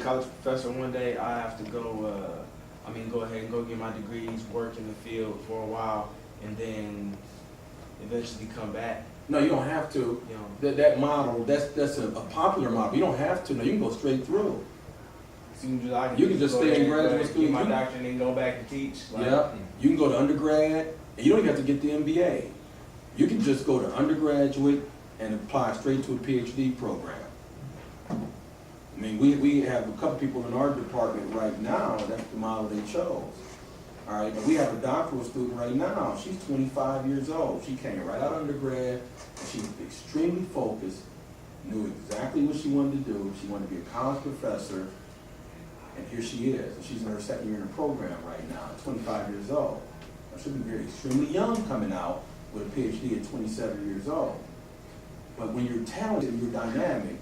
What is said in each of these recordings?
college professor one day, I have to go, go ahead and go get my degrees, work in the field for a while, and then eventually come back. No, you don't have to. You know, That model, that's a popular model. You don't have to. No, you can go straight through. so you You can just stay in graduate school. get my doctorate and then go back and teach. Like, Yeah, you can go to undergrad, and you don't even have to get the MBA. You can just go to undergraduate and apply straight to a PhD program. I mean, we have a couple people in our department right now, that's the model they chose. All right, and we have a doctoral student right now. She's 25 years old. She came right out of undergrad, and she was extremely focused, knew exactly what she wanted to do. She wanted to be a college professor, and here she is. And she's in her second year in the program right now, 25 years old. Now, she'll be very extremely young coming out with a PhD at 27 years old. But when you're talented and you're dynamic,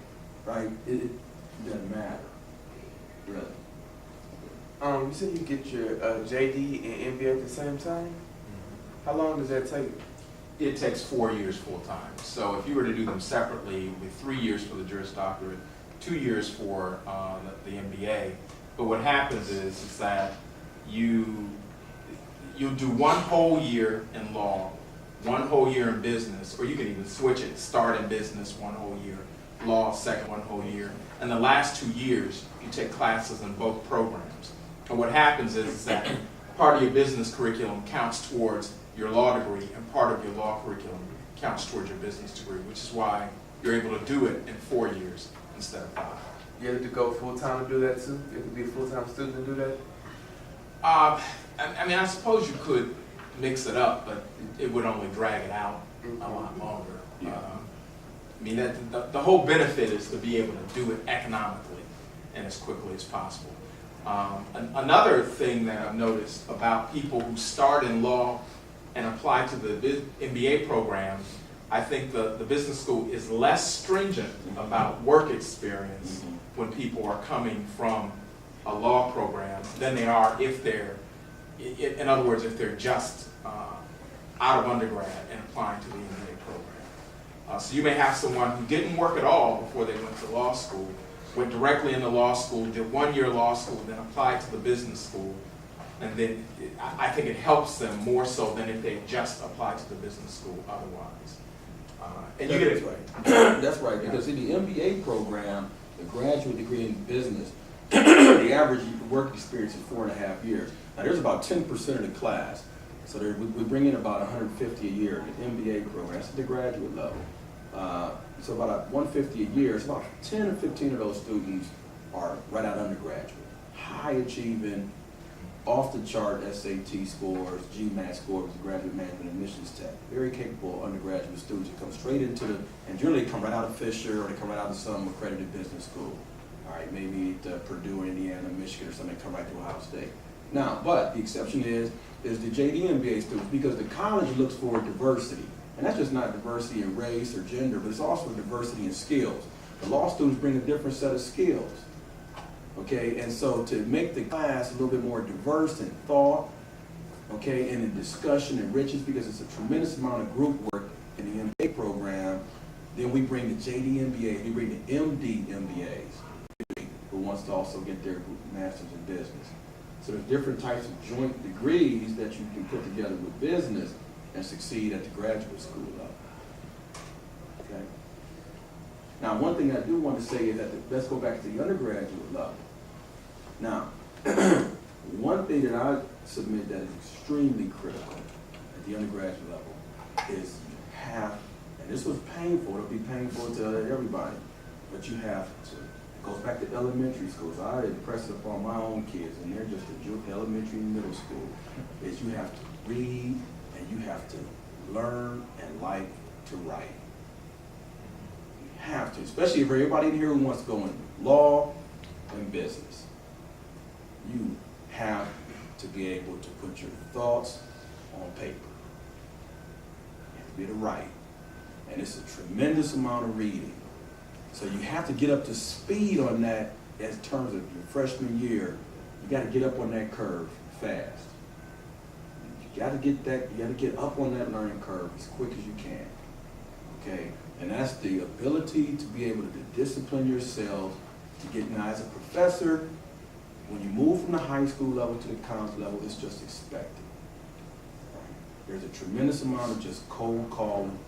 right, it doesn't matter, really. You said you get your JD and MBA at the same time? How long does that take? It takes 4 years full time. So if you were to do them separately, with 3 years for the Juris Doctorate, 2 years for the MBA, but what happens is that you'll do 1 whole year in law, 1 whole year in business, or you can even switch it, start in business 1 whole year, law second 1 whole year, and the last 2 years you take classes in both programs. And what happens is that part of your business curriculum counts towards your law degree, and part of your law curriculum counts towards your business degree, which is why you're able to do it in 4 years instead of 5. You have to go full-time to do that too? You have to be a full-time student to do that? I mean, I suppose you could mix it up, but it would only drag it out a lot longer. Yeah. I mean, the whole benefit is to be able to do it economically and as quickly as possible. Another thing that I've noticed about people who start in law and apply to the MBA program, I think the business school is less stringent about work experience when people are coming from a law program than they are if they're, in other words, if they're just out of undergrad and applying to the MBA program. So you may have someone who didn't work at all before they went to law school, went directly into law school, did 1 year law school, then applied to the business school, and then I think it helps them more so than if they just applied to the business school otherwise. And you get it right. That's right, because in the MBA program, the graduate degree in business, the average work experience is 4.5 years. Now there's about 10% of the class, so we bring in about 150 a year in the MBA program. That's at the graduate level. So about 150 a year. It's about 10 or 15 of those students are right out of undergraduate, high achieving, off the chart SAT scores, GMAT scores, graduate management admissions tech. Very capable undergraduate students who come straight into and generally come right out of Fisher or they come right out of some accredited business school. All right, maybe at Purdue, Indiana, Michigan, or something, come right to Ohio State. Now, but the exception is the JD MBA students, because the college looks for diversity. And that's just not diversity in race or gender, but it's also diversity in skills. The law students bring a different set of skills. Okay, and so to make the class a little bit more diverse in thought, okay, and in discussion and riches, because it's a tremendous amount of group work in the MBA program, then we bring the JD MBAs, we bring the MD MBAs, who wants to also get their master's in business. So there's different types of joint degrees that you can put together with business and succeed at the graduate school level. Okay. Now, one thing I do want to say is that let's go back to the undergraduate level. Now, one thing that I submit that is extremely critical at the undergraduate level is you have, and this was painful, it'll be painful to everybody, but you have to, it goes back to elementary schools. I impress it upon my own kids, and they're just a elementary and middle school, is you have to read and you have to learn and like to write. You have to, especially for everybody in here who wants to go in law and business. You have to be able to put your thoughts on paper. You have to be able to write. And it's a tremendous amount of reading. So you have to get up to speed on that in terms of your freshman year. You got to get up on that curve fast. You got to get that, you got to get up on that learning curve as quick as you can. Okay? And that's the ability to be able to discipline yourself to get now as a professor, when you move from the high school level to the college level, it's just expected. There's a tremendous amount of just cold calling,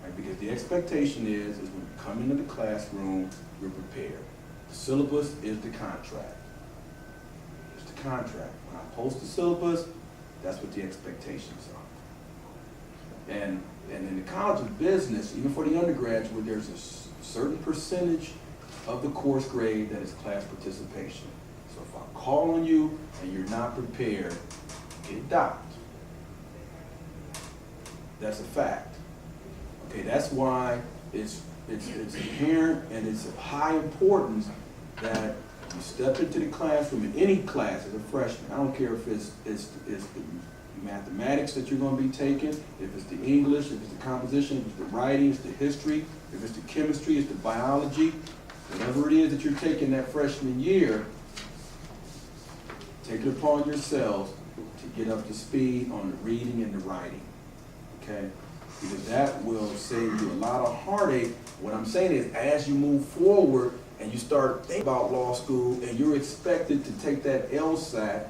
right? Because the expectation is when you come into the classroom, you're prepared. The syllabus is the contract. It's the contract. When I post the syllabus, that's what the expectations are. And in the College of Business, even for the undergraduate, there's a certain percentage of the course grade that is class participation. So if I call on you and you're not prepared, get docked. That's a fact. Okay, that's why it's inherent and it's of high importance that you step into the classroom in any class as a freshman. I don't care if it's the mathematics that you're going to be taking, if it's the English, if it's the composition, if it's the writing, if it's the history, if it's the chemistry, it's the biology, whatever it is that you're taking that freshman year, take it upon yourselves to get up to speed on the reading and the writing, okay? Because that will save you a lot of heartache. What I'm saying is, as you move forward and you start thinking about law school and you're expected to take that LSAT,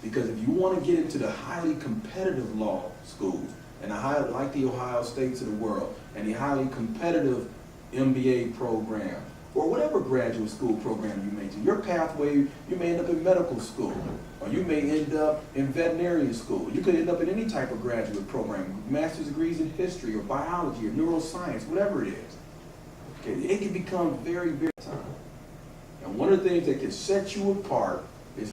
because if you want to get into the highly competitive law schools, and like the Ohio States of the world, and the highly competitive MBA program, or whatever graduate school program you may do, your pathway, you may end up in medical school, or you may end up in veterinarian school. You could end up in any type of graduate program, master's degrees in history, or biology, or neuroscience, whatever it is. Okay, it can become very, very time. And one of the things that can set you apart is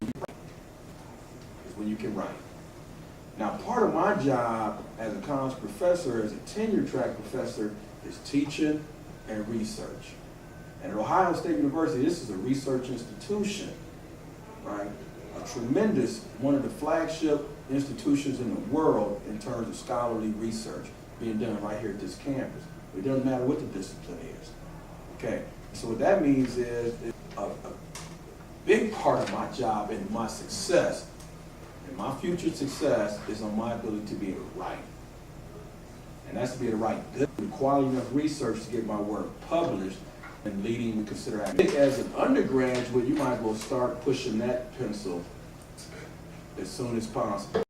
when you can write. Now, part of my job as a college professor, as a tenure track professor, is teaching and research. And at Ohio State University, this is a research institution, right? A tremendous, one of the flagship institutions in the world in terms of scholarly research being done right here at this campus. It doesn't matter what the discipline is, okay? So what that means is a big part of my job and my success, and my future success, is on my ability to be able to write. And that's to be able to write good, quality enough research to get my work published and leading to consider academic. As an undergraduate, you might as well start pushing that pencil as soon as possible.